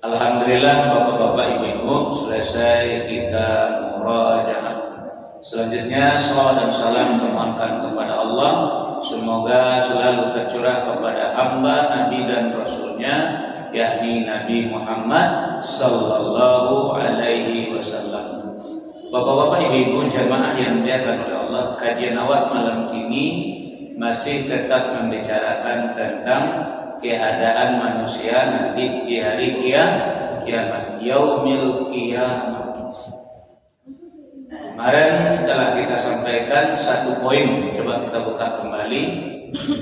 Alhamdulillah Bapak-bapak Ibu-ibu, selesai kita murajaah. Selanjutnya salawat dan salam memohonkan kepada Allah, semoga selalu tercurah kepada hamba Nabi dan Rasulnya, yakni Nabi Muhammad Sallallahu Alaihi Wasallam. Bapak-bapak Ibu-ibu jamaah yang dimuliakan oleh Allah, kajian awal malam ini masih tetap membicarakan tentang keadaan manusia nanti di hari kiamat, yaumil kiamat. Kemarin telah kita sampaikan satu poin, coba kita buka kembali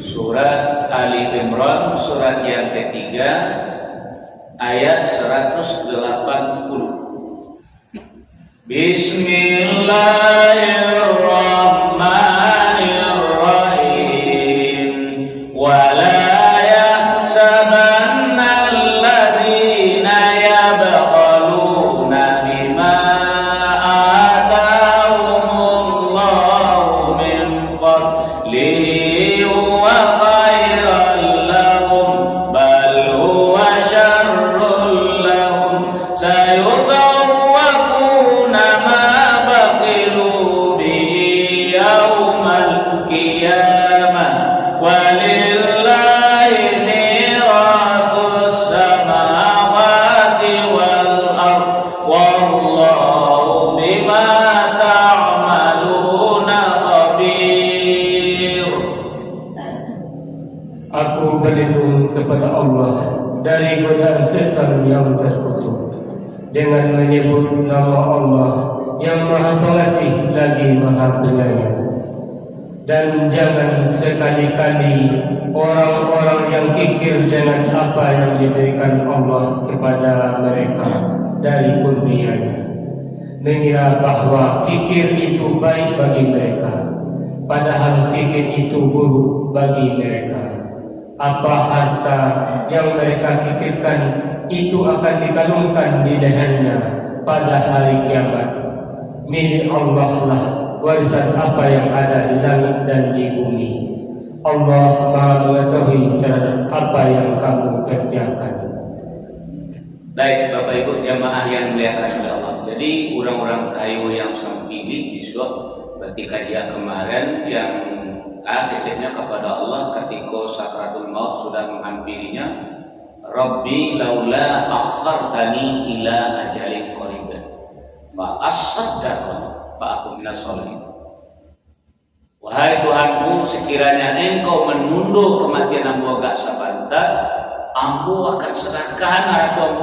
surat Ali Imran, surat yang ketiga ayat 180. Bismillahirrahmanirrahim. Wala kepada Allah dari godaan setan yang terkutuk dengan menyebut nama Allah yang Maha Pengasih lagi Maha Penyayang. Dan jangan sekali-kali orang-orang yang kikir dengan apa yang diberikan Allah kepada mereka dari kurnianya, mengira bahwa kikir itu baik bagi mereka, padahal kikir itu buruk bagi mereka. Apa harta yang mereka kikirkan itu akan dikalungkan di lehernya pada hari kiamat. Milik Allah lah warisan apa yang ada di langit dan di bumi. Allah Maha mengetahui terhadap apa yang kamu kerjakan. Baik Bapak Ibu jamaah yang muliakan oleh Allah. Jadi orang-orang kayu yang sampili besok berarti kajian kemarin yang keceknya kepada Allah ketika sakratul maut sudah menghampirinya, Rabbi laula akhartani ila ajalin qarib fa asaddaqa fa akun minas sholihin. Wahai Tuhanku, sekiranya Engkau menundur kematian ambo agak sabantar, ambo akan sedekahkan harta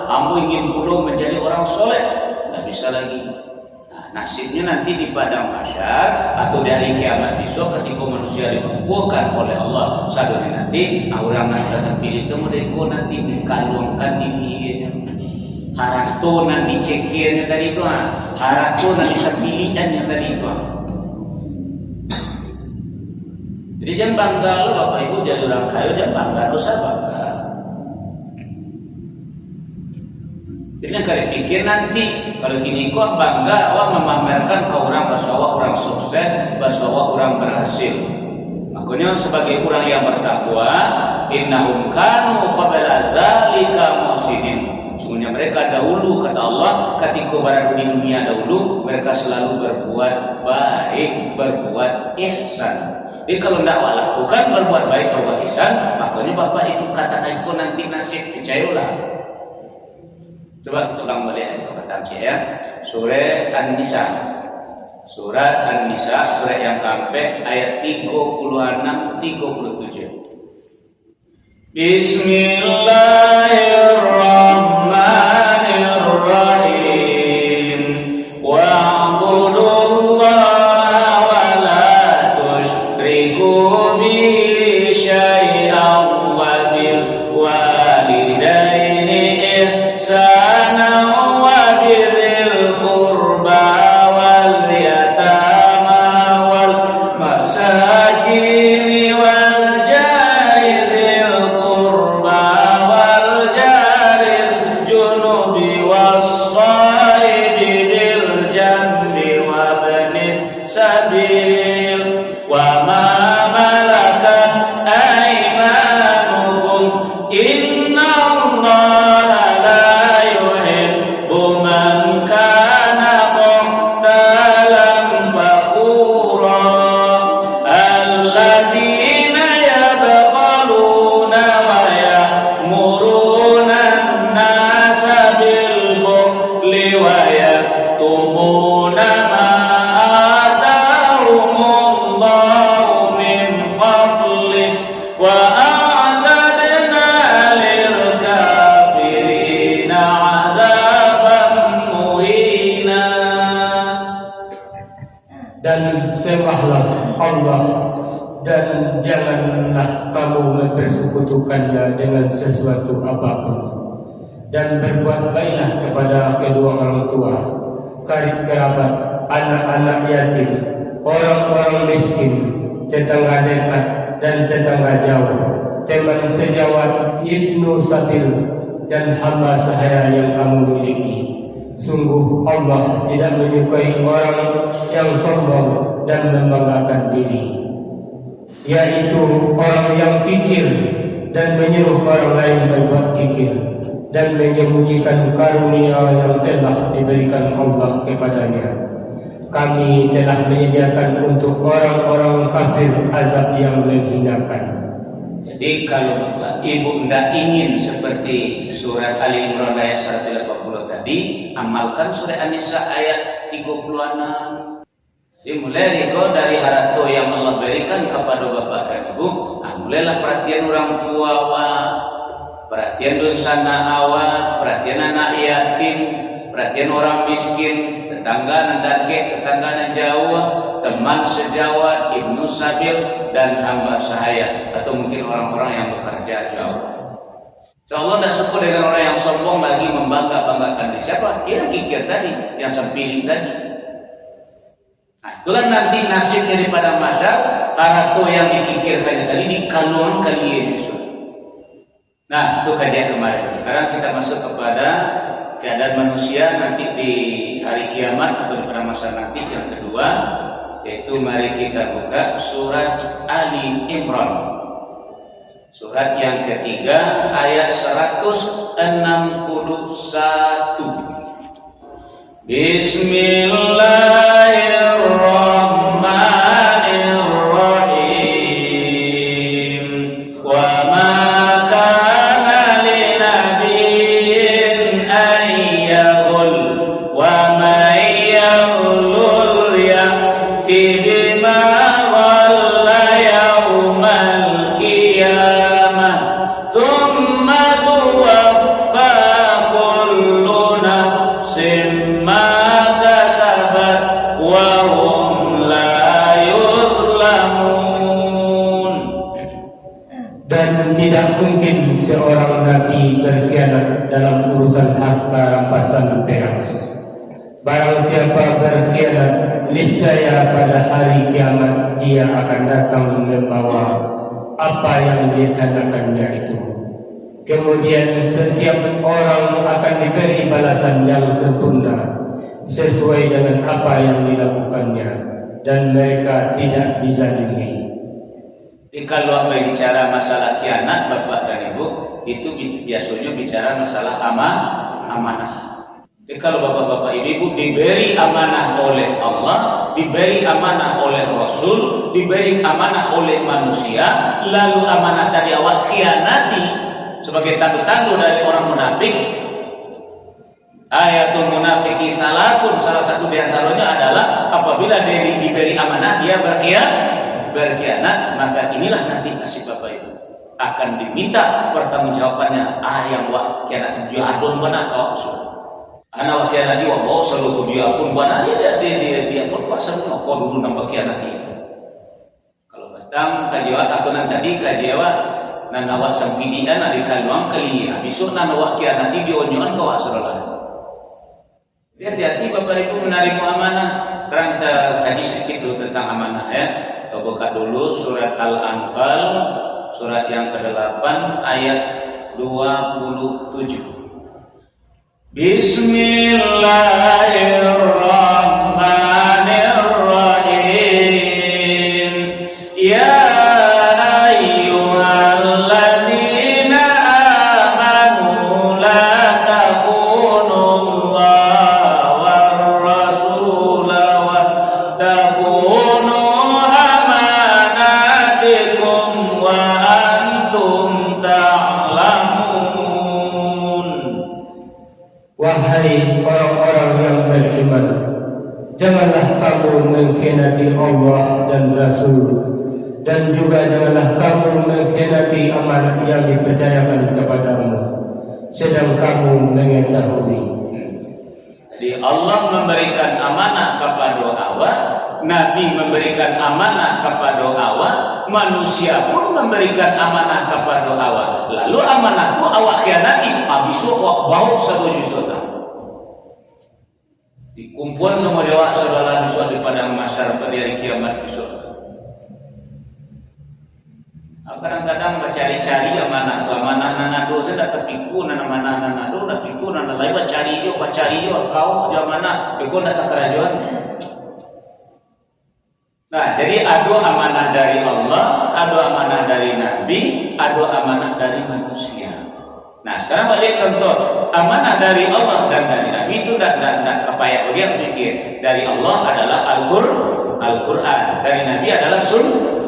ambo ingin pula menjadi orang soleh. Tidak bisa lagi. Nasibnya nanti di padang mahsyar atau di hari kiamat besok ketika manusia dikumpulkan oleh Allah sadonya nanti orang nasasan pilih temu deko nanti dikalungkan di bihirnya haratonan dicekirnya tadi itu haratonan disabiliannya tadi itu. Jadi jangan bangga lo Bapak Ibu jadi orang kaya, jangan bangga dosa bangga. Jadi kalian pikir nanti kalau kini kau bangga awak memamerkan ke orang bahwa orang sukses, bahwa orang berhasil. Makanya sebagai orang yang bertakwa, innahum kanu qabla zalika muhsinin. Sungguhnya mereka dahulu kata Allah ketika berada di dunia dahulu mereka selalu berbuat baik, berbuat ihsan. Jadi kalau tidak lakukan berbuat baik, berbuat ihsan, makanya Bapak Ibu katakan kau nanti nasib percayalah. Coba kita ulang balik kepada ya. Surah An-Nisa. Surat An-Nisa, surat yang keempat ayat 36-37. Bismillahirrahmanirrahim. Wa'budullaha wa la tusyriku bihi syai'an wa bil walidaini ihsana wa birril qurba wal yatama wal masakin wal jari dzil qurba wal Allah, dan janganlah kamu mempersekutukannya dengan sesuatu apapun. Dan berbuat baiklah kepada kedua orang tua, karib kerabat, anak-anak yatim, orang-orang miskin, tetangga dekat dan tetangga jauh, teman sejawat, ibnu sabil, dan hamba sahaya yang kamu miliki. Sungguh Allah tidak menyukai orang yang sombong dan membanggakan diri, yaitu orang yang kikir dan menyuruh orang lain berbuat kikir, dan menyembunyikan karunia yang telah diberikan Allah kepadanya. Kami telah menyediakan untuk orang-orang kafir azab yang menghinakan. Jadi kalau Bapak Ibu tidak ingin seperti surat Ali Imran ayat 180 tadi, amalkan surat An-Nisa ayat 36. Jadi mulai dari harato yang Allah berikan kepada Bapak dan Ibu, mulailah perhatian orang tua, perhatian dosana awak, perhatian anak yatim, perhatian orang miskin, tetangga nandake, tetangga jauh, teman sejawat, ibnu sabil, dan hamba sahaya, atau mungkin orang-orang yang bekerja jauh. Allah tidak suka dengan orang yang sombong lagi membangga-banggakan diri. Siapa? Dia yang kikir tadi, yang sempiling tadi. Nah, itulah nanti nasib daripada masyarakat harato yang dikikirkannya tadi di kalungan kalian. Nah, itu kajian kemarin. Sekarang kita masuk kepada keadaan manusia nanti di hari kiamat atau pada masa nanti yang kedua, yaitu mari kita buka surat Ali Imran, surat yang ketiga ayat 161. Bismillahirrahmanirrahim. Wa ma seorang nabi berkhianat dalam urusan harta rampasan perak. Barang siapa berkhianat, niscaya pada hari kiamat dia akan datang membawa apa yang dikhianatkannya itu. Kemudian setiap orang akan diberi balasan yang sempurna sesuai dengan apa yang dilakukannya, dan mereka tidak dizalimi. Jadi kalau bicara masalah khianat, Bapak dan Ibu, itu biasanya bicara masalah amanah. Jadi kalau Bapak-bapak Ibu diberi amanah oleh Allah, diberi amanah oleh Rasul, diberi amanah oleh manusia, lalu amanah tadi awak khianati sebagai tanda-tanda dari orang munafik. Ayatul munafiki salah satu diantaranya adalah apabila dia diberi amanah dia berkhianat, maka inilah nanti nasib Bapak Ibu akan diminta pertanggungjawabannya. Yang wak khianat dia adon mana kau so anak wak khianat dia bawa selalu dia pun bana dia pun kuasa kau dulu nambah khianat dia. Kalau batang kajian atau nan tadi kajian nan awak sampidian ada kaluang kali besok nan awak khianat dia onyoan kau saudara. Hati-hati Bapak Ibu menerima amanah. Sekarang kita kaji sedikit dulu tentang amanah ya. Kita buka dulu surat Al-Anfal, surat yang ke-8 ayat 27. Bismillahirrahmanirrahim. Ya ayyuhalladzina amanu la takhunu Allah war rasul wa takhunu amanatikum wa antum ta'lamun. Wahai orang-orang yang beriman, janganlah kamu mengkhianati Allah dan Rasul, dan juga janganlah kamu mengkhianati amanat yang dipercayakan kepadamu, sedang kamu mengetahui. Jadi Allah memberikan amanah kepada awak, Nabi memberikan amanah kepada awak, manusia pun memberikan amanah kepada awak. Lalu amanah itu awak khianati, besok awak bawa satu juta. Dikumpul semua jawab saudara besok di padang mahsyar pada hari kiamat besok. Kadang-kadang cari-cari amanah tu, amanah nanado saya dah terpiku nana amanah nanado dah piku nana lain cari yo kau di mana beko dak kerajaan. Nah, jadi ada amanah dari Allah, ada amanah dari Nabi, ada amanah dari manusia. Nah, sekarang balik contoh amanah dari Allah dan dari Nabi itu dak kepayah bagi mikir. Dari Allah adalah Al-Quran, dari Nabi adalah Sunnah.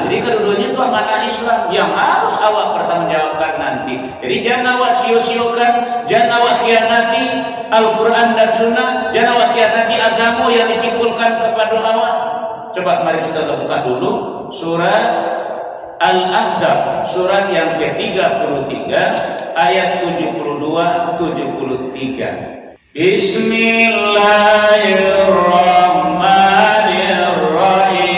Jadi kedudukannya itu amanah Islam yang harus awak pertanggungjawabkan nanti. Jadi jangan awak sio-siokan, jangan awak khianati Al-Quran dan Sunnah, jangan awak khianati agama yang dipikulkan kepada awak. Coba mari kita buka dulu surat Al-Ahzab, surat yang ke-33 ayat 72-73. Bismillahirrahmanirrahim.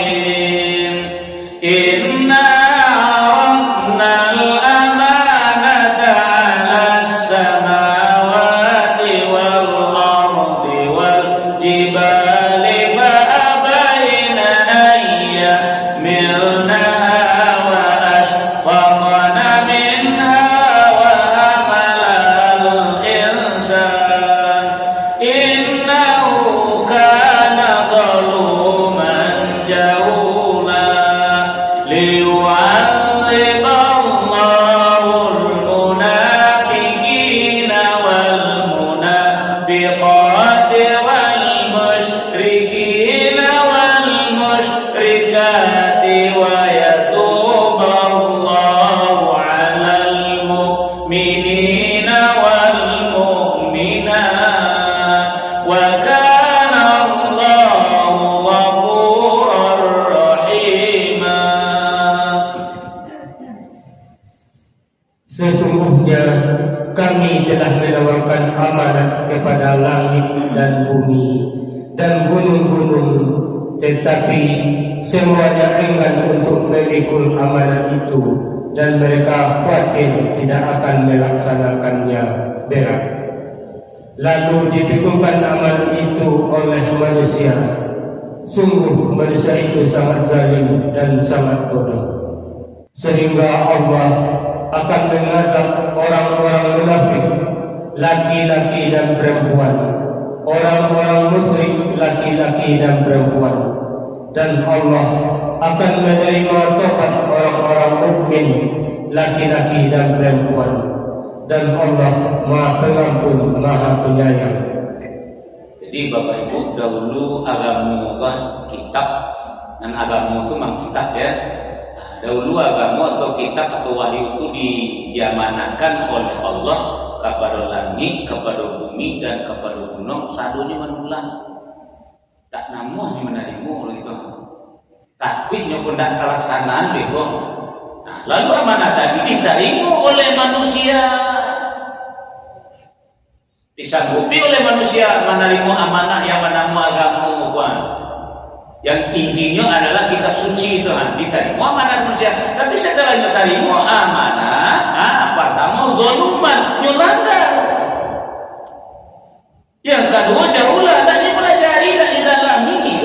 Inna aradna al-amanata 'alas samawati wal ardi wal jibali fa abaina an yahmilnaha wa ashfaqna minha wa hamalal insan innahu kana zaluman jahula. ليعذب الله المنافقين والمنافقات والمشركين والمشركات ويتوب الله على المؤمنين والمؤمنات وكان الله غفورا رحيما. Sesungguhnya kami telah menawarkan amanat kepada langit dan bumi dan gunung-gunung, tetapi semuanya enggan untuk memikul amanat itu dan mereka khawatir tidak akan melaksanakannya berat. Lalu dipikulkan amanat itu oleh manusia. Sungguh manusia itu sangat zalim dan sangat bodoh, sehingga Allah akan mengazab orang-orang munafik, laki-laki dan perempuan, orang-orang musyrik laki-laki dan perempuan, dan Allah akan menerima tobat orang-orang mukmin laki-laki dan perempuan, dan Allah Maha Pengampun, Maha Penyayang. Jadi Bapak Ibu, dahulu agama kitab dan agama itu memang kitab ya. Dahulu agama atau kitab atau wahyu itu diamanahkan oleh Allah kepada langit, kepada bumi dan kepada gunung. Sadunya menulang, tak namuh ni menerima oleh itu. Takwiknya pun tak terlaksanaan bego. Nah, lalu amanah tadi diterima oleh manusia, disanggupi oleh manusia menerima amanah yang menamu agama bukan. Yang intinya adalah kitab suci itu diterima amanah manusia. Tapi setelah diterima amanah, pertama zaluman, nyolanggar. Yang kedua jauhlah, tak dipelajari, tak didalami.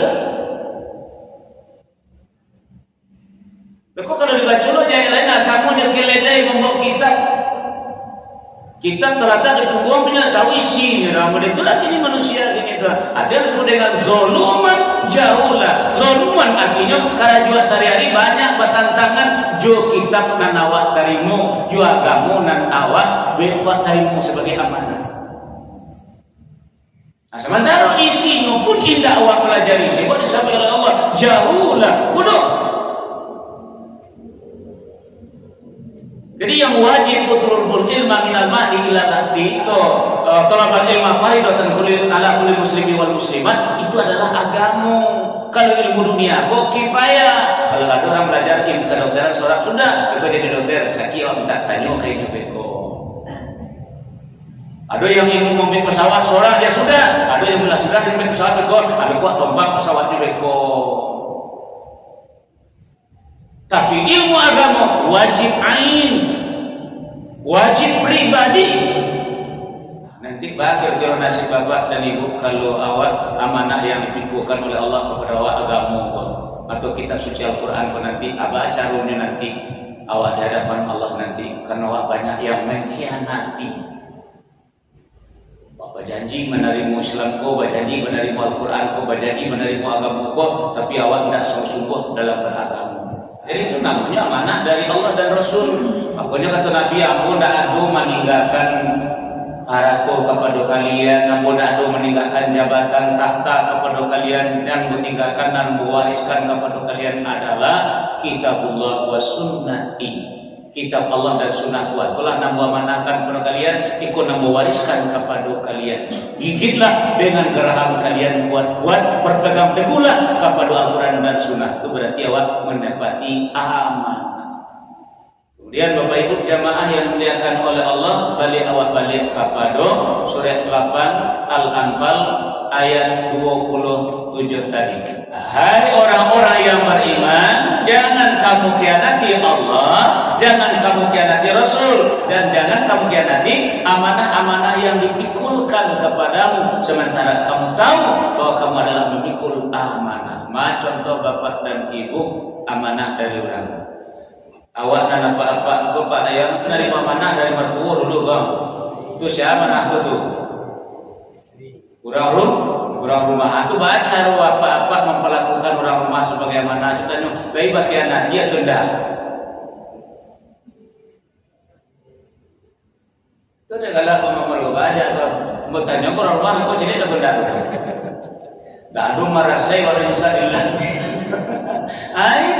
Kok kalau dibaca lo jangan lain asamunya keledai membawa kitab. Kitab terletak di punggung punya tahu isinya. Namun itulah ini manusia gini tuh. Artinya disebut dengan zoluman jauhlah. Zoluman artinya karena jual sehari-hari banyak bertantangan jo kitab nan awak tarimu, jo agama nan awak buat tarimu sebagai amanah. Nah, sementara isinya pun indah awak pelajari. Sebab disampaikan oleh Allah jauhlah, bodoh. Jadi yang wajib utlubul ilma minal mahdi ila lahdi itu talabul ilma faridatan ala kulli muslimi wal muslimat, itu adalah agama. Kalau ilmu dunia kok kifayah. Kalau ada orang belajar ilmu kedokteran seorang sudah itu jadi dokter, sakit minta tanya kayaknya beko. Ada yang ingin membeli pesawat seorang dia sudah, ada yang bilang sudah dia membeli pesawat beko, kok tombak pesawatnya beko. Tapi ilmu agama wajib ain, wajib pribadi. Nanti kira-kira nasib bapak dan ibu kalau awak amanah yang dipikukan oleh Allah kepada awak agama atau kitab suci Al-Quran nanti apa caranya nanti awak di hadapan Allah nanti, karena awak banyak yang mengkhianati. Berjanji menerima Islam ko, berjanji menerima Al-Quran ko, berjanji menerima agama ko, tapi awak tidak sungguh-sungguh dalam beragama. Jadi itu namanya amanah dari Allah dan Rasul. Makanya kata Nabi, aku tidak ada meninggalkan harako kepada kalian, aku tidak ada meninggalkan jabatan tahta kepada kalian, dan meninggalkan dan mewariskan kepada kalian adalah kitabullah wa sunnati. Kitab Allah dan sunnah Tuhan. Itulah nambah manahkan kepada kalian, ikut nambah wariskan kepada kalian. Gigitlah dengan geraham kalian kuat-kuat, berpegang teguhlah kepada Al-Quran dan sunnah. Itu berarti awak mendapati amanah. Kemudian Bapak Ibu jamaah yang dimuliakan oleh Allah, balik kepada surat 8 Al-Anfal ayat 27 tadi. Hai orang-orang yang beriman, jangan kamu khianati Allah, jangan kamu khianati Rasul, dan jangan kamu khianati amanah-amanah yang dipikulkan kepadamu, sementara kamu tahu bahwa kamu adalah memikul amanah. Contoh bapak dan ibu amanah dari orang. Awak dan apa-apa kau pak yang menerima amanah dari mertua dulu bang. Itu siapa amanah tu? Orang rumah. Aku baca apa-apa memperlakukan orang rumah sebagai amanah. Kita baik bagian nanti atau tidak? Itu dia galak pemamar baca kau. Mau tanya kau orang rumah kau sini tak tidak? Tak ada merasai orang Israel.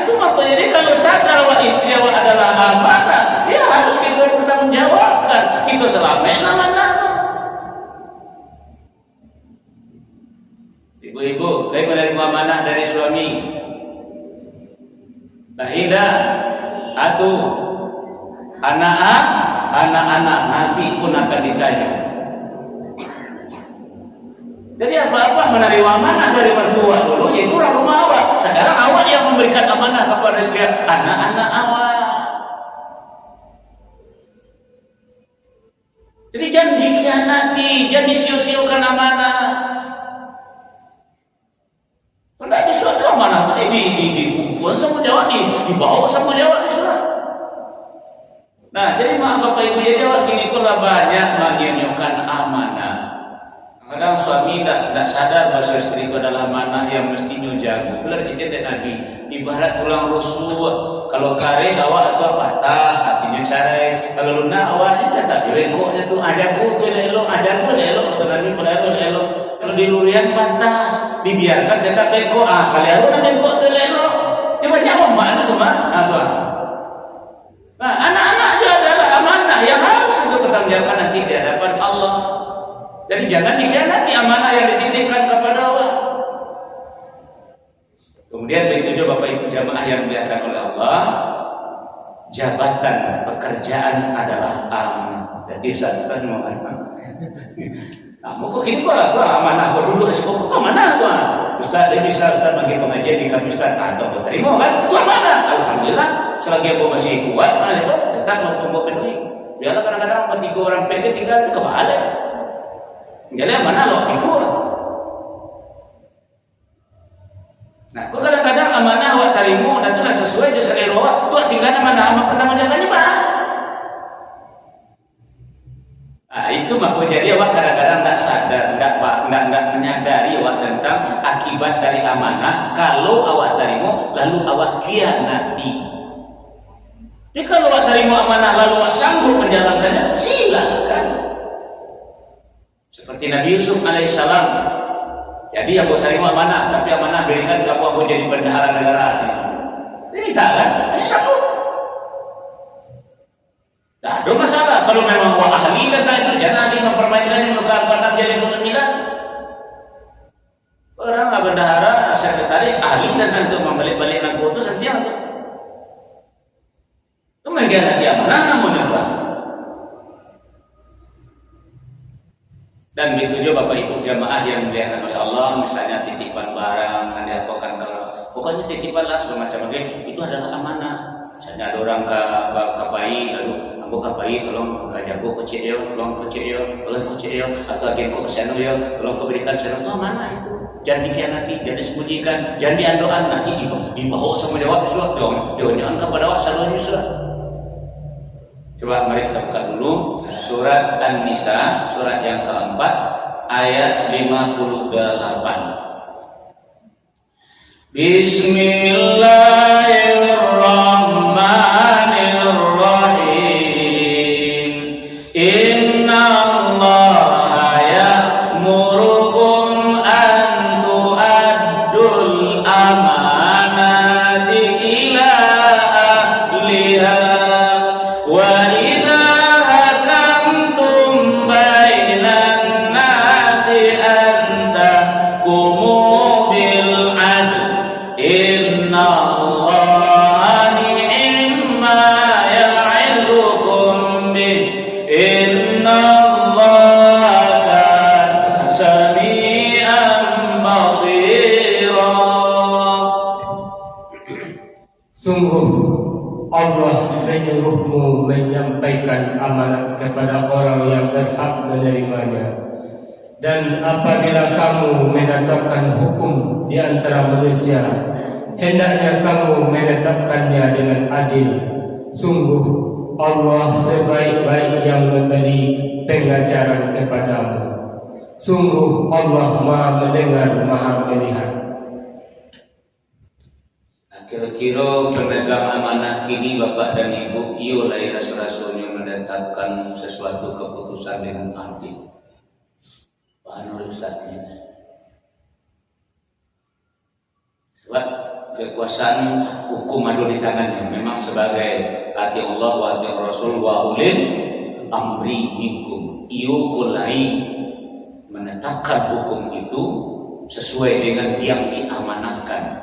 Itu makanya jadi kalau sadar bahwa istri awak adalah amanah, ya harus kita bertanggungjawabkan. Kita selamat amanah. Ibu-ibu, saya menerima amanah dari suami. Tak indah, atau anak-anak nanti pun akan ditanya. Jadi apa-apa menerima amanah dari mertua dulu, yaitu orang rumah awak. Sekarang awak yang memberikan amanah kepada istri anak-anak awak. Jadi jangan dikhianati, jangan disiu-siukan amanah. Tidak bisa ada amanah dikumpulkan sama Jawa, dibawa sama Jawa sudah. Nah, jadi maaf Bapak Ibu ya, Jawa kini kula banyak menyanyikan amanah. Kadang suami tidak sadar bahwa istri itu adalah amanah yang mestinya jago. Benar kecil Nabi, ibarat tulang rusuk. Kalau kare awak atau patah, hatinya carai. Kalau lunak awaknya tetap rekoknya tuh ajaku tuh elok, ajaku elok. Kata Nabi pelajari elok. Kalau di lurian patah, dibiarkan tetap rekok. Kalian lu rekok tuh elok. Dia banyak manfaat itu mah. Nah, anak-anak juga adalah amanah yang harus kita pertanggungjawabkan nanti di hadapan Allah. Jadi jangan dikhianati amanah yang dititipkan kepada Allah. Kemudian begitu juga Bapak Ibu jamaah yang dimuliakan oleh Allah, jabatan pekerjaan adalah amanah. Jadi Ustaz mau amanah. Nah, kok kini kok amanah kok duduk kok amanah kok. Ustaz dia bisa Ustaz bagi pengajian di kami Ustaz atau terima kan? Itu amanah. Alhamdulillah selagi aku masih kuat, tetap mau penuhi. Biarlah kadang-kadang tiga orang PG tinggal itu kebalik. Jadi amanah loh ikut. Nah, kok kadang-kadang amanah awak tarimu dan itu sesuai je selera awak. Tu tinggal amanah amat pertama jawabannya bah. Nah, itu maka jadi awak kadang-kadang tak sadar, tak menyadari awak tentang akibat dari amanah. Kalau awak tarimu lalu awak khianati. Jadi kalau awak tarimu amanah lalu awak sanggup menjalankannya, silakan. Seperti Nabi Yusuf alaihissalam. Jadi aku terima amanah, tapi amanah berikan kamu aku jadi bendahara negara. Ini minta kan? Ini satu. Tak ada masalah. Kalau memang wah ahli tentang itu, jangan ahli mempermainkan menukar-tukar jadi musuh. Orang nggak bendahara, sekretaris ahli tentang itu membalik-balik nangkut itu setiap itu. Itu mengkhianati amanah namun apa? Dan begitu juga Bapak Ibu jamaah yang dimuliakan oleh Allah, misalnya titipan barang, diapakan kalau pokoknya titipan lah semacam itu adalah amanah. Misalnya ada orang ke bayi, lalu ambo ke bayi tolong jago kecil ya, tolong kecil ya, tolong kecil ya, atau agen kok kesana ya, tolong keberikan sana itu amanah itu. Jangan dikhianati, jangan disembunyikan, jangan diandoan nanti dibawa sama dewa surat dong, dewa kepada awak selalu surat. Coba mari kita buka dulu surat An-Nisa, surat yang keempat, ayat 58. Bismillahirrahmanirrahim. Inna Allaha ya'murukum an tu'addul amanati ila ahliha wa idza hakamtum bainan nasi an tahkumu bil adl inna Allaha ni'ma ya'idukum bih inna Allaha kana sami'an basira. Sungguh Allah menyuruhmu menyampaikan amanat kepada orang yang berhak menerimanya. Dan apabila kamu menetapkan hukum di antara manusia, hendaknya kamu menetapkannya dengan adil. Sungguh Allah sebaik-baik yang memberi pengajaran kepadamu. Sungguh Allah Maha mendengar, Maha melihat. Kira-kira pemegang amanah kini Bapak dan Ibu, iulai rasul-rasulnya menetapkan sesuatu keputusan dengan adil. Paham oleh Ustaz ini. Sebab kekuasaan hukum ada di tangannya. Memang sebagai hati Allah wa hati Rasul wa ulil amri minkum. Iukulai menetapkan hukum itu sesuai dengan yang diamanahkan.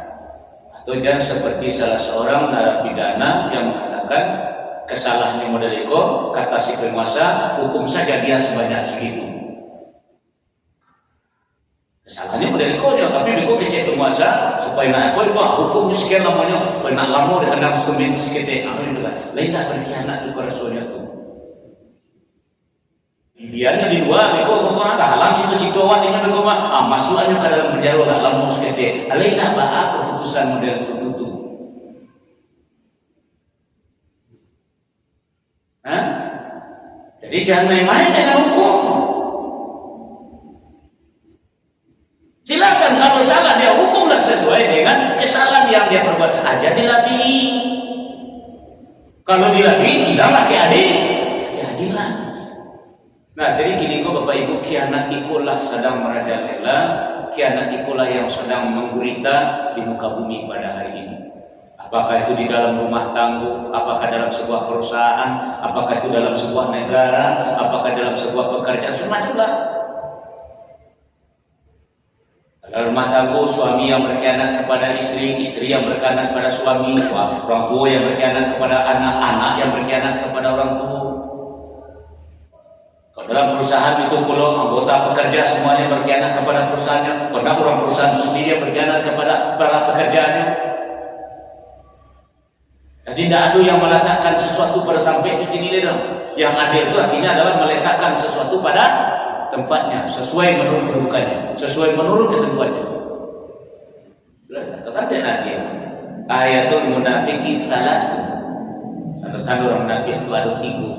Atau jangan seperti salah seorang narapidana yang mengatakan kesalahannya model itu, kata si penguasa, hukum saja dia sebanyak segitu. Kesalahannya model itu, tapi dia kecil penguasa supaya nak apa itu hukumnya sekian lamanya supaya nak lama dia kena sumin sekitar. Apa itu kan? Lain tak berkhianat itu rasulnya tu. Biarnya di luar, mereka berkata halang situ-situ awak dengan berkata masuknya ke dalam penjara tak lama sekitar. Lain tak bawa keputusan model tertentu. Jadi jangan main-main dengan hukum. Silakan kalau salah dia hukumlah sesuai dengan kesalahan yang dia perbuat. Aja dilabi. Kalau dilabi, hilanglah keadilan. Nah, jadi kini kok Bapak Ibu, khianat ikulah sedang merajalela, khianat ikulah yang sedang menggurita di muka bumi pada hari ini. Apakah itu di dalam rumah tangga, apakah dalam sebuah perusahaan, apakah itu dalam sebuah negara, apakah dalam sebuah pekerjaan, semacamlah. Dalam rumah tangga, suami yang berkhianat kepada istri, istri yang berkhianat kepada suami, orang tua yang berkhianat kepada anak, anak yang berkhianat kepada orang tua. Dalam perusahaan itu pula anggota pekerja semuanya berkhianat kepada perusahaannya. Karena orang perusahaan itu sendiri yang berkhianat kepada para pekerjaannya. Jadi tidak ada yang meletakkan sesuatu pada tempatnya ini dong. Yang adil itu artinya adalah meletakkan sesuatu pada tempatnya sesuai menurut kedudukannya, sesuai menurut ketentuannya. Katakan dia nanti ayatul munafiqi salasun. Tanda orang munafik itu ada 3.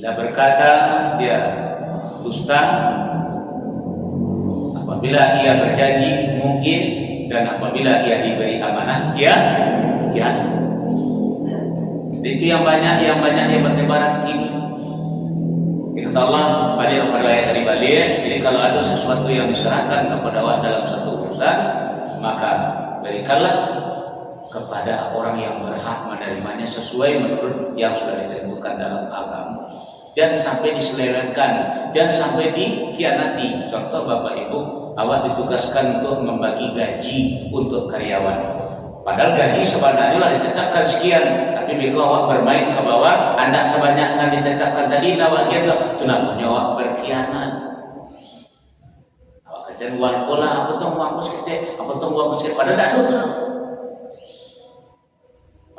Bila berkata dia dusta, apabila ia berjanji mungkin, dan apabila ia diberi amanah dia khianat. Itu yang banyak yang bertebaran kini. Kata Allah pada ayat tadi balik. Jadi kalau ada sesuatu yang diserahkan kepada awak dalam satu urusan, maka berikanlah kepada orang yang berhak menerimanya sesuai menurut yang sudah ditentukan dalam agama. Jangan sampai diselewengkan, jangan sampai dikhianati. Contoh Bapak Ibu, awak ditugaskan untuk membagi gaji untuk karyawan. Padahal gaji sebenarnya lah ditetapkan sekian, tapi bila awak bermain ke bawah, anak sebanyak yang ditetapkan tadi, awak kira tu namanya awak berkhianat. Awak kata uang kola, apa tu uang musik, apa tu uang musik, padahal tak ada tu lah.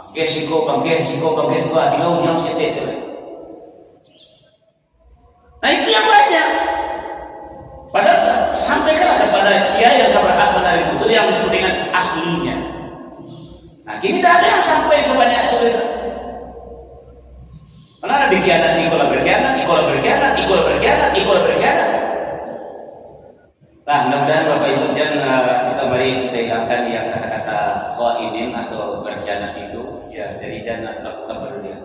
Pangkeh siko, artinya ujang sekitar je. Nah itu yang banyak. Padahal sampaikanlah kepada siapa yang berhak menerima itu yang disebut dengan ahlinya. Nah, kini tidak ada yang sampai sebanyak itu. Karena ada berkhianat, ikola berkhianat. Nah, mudah-mudahan Bapak Ibu kita hilangkan yang kata-kata khainin atau berkhianat itu. Ya, jadi jangan lakukan berdunia.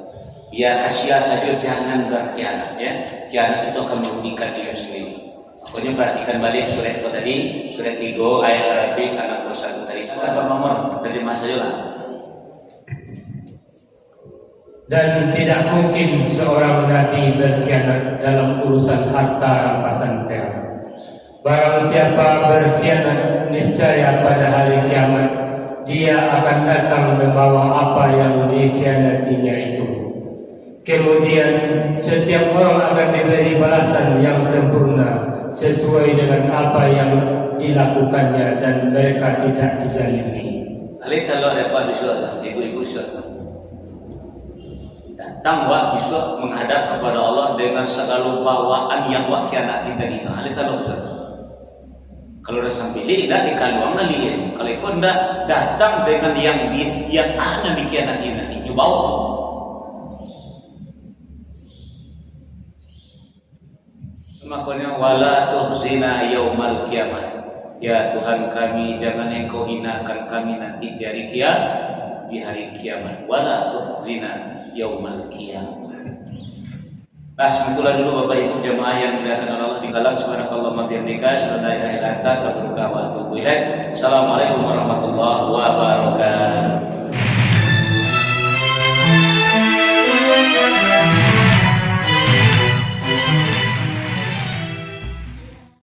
Ya, kasihan saja jangan berkhianat. Ya, khianat itu akan merugikan diri sendiri. Pokoknya perhatikan balik surat itu tadi, surat 3 ayat 61 tadi. Apa nomor terjemah saja lah. Dan tidak mungkin seorang nabi berkhianat dalam urusan harta rampasan perak. Barang siapa berkhianat, niscaya pada hari kiamat dia akan datang membawa apa yang dikhianatinya itu. Kemudian setiap orang akan diberi balasan yang sempurna sesuai dengan apa yang dilakukannya dan mereka tidak dizalimi. Ali kalau dapat besok ibu-ibu besok datang wak besok menghadap kepada Allah dengan segala bawaan yang wak khianati tadi. Ali kalau besok kalau dah sampai tidak dikaluang kalian. Kalau ikut dah datang dengan yang ada dikhianati nanti bawa tu. Makanya wala tuhzina yaumal kiamat. Ya Tuhan kami, jangan Engkau hinakan kami nanti di hari kiamat. Wala tuhzina yaumal kiamat. Nah, sebetulnya dulu Bapak Ibu jemaah yang dimuliakan Allah di kalam subhanakallahumma bihamdika asyhadu an la ilaha illa anta astaghfiruka wa atubu ilaik. Assalamualaikum warahmatullahi wabarakatuh.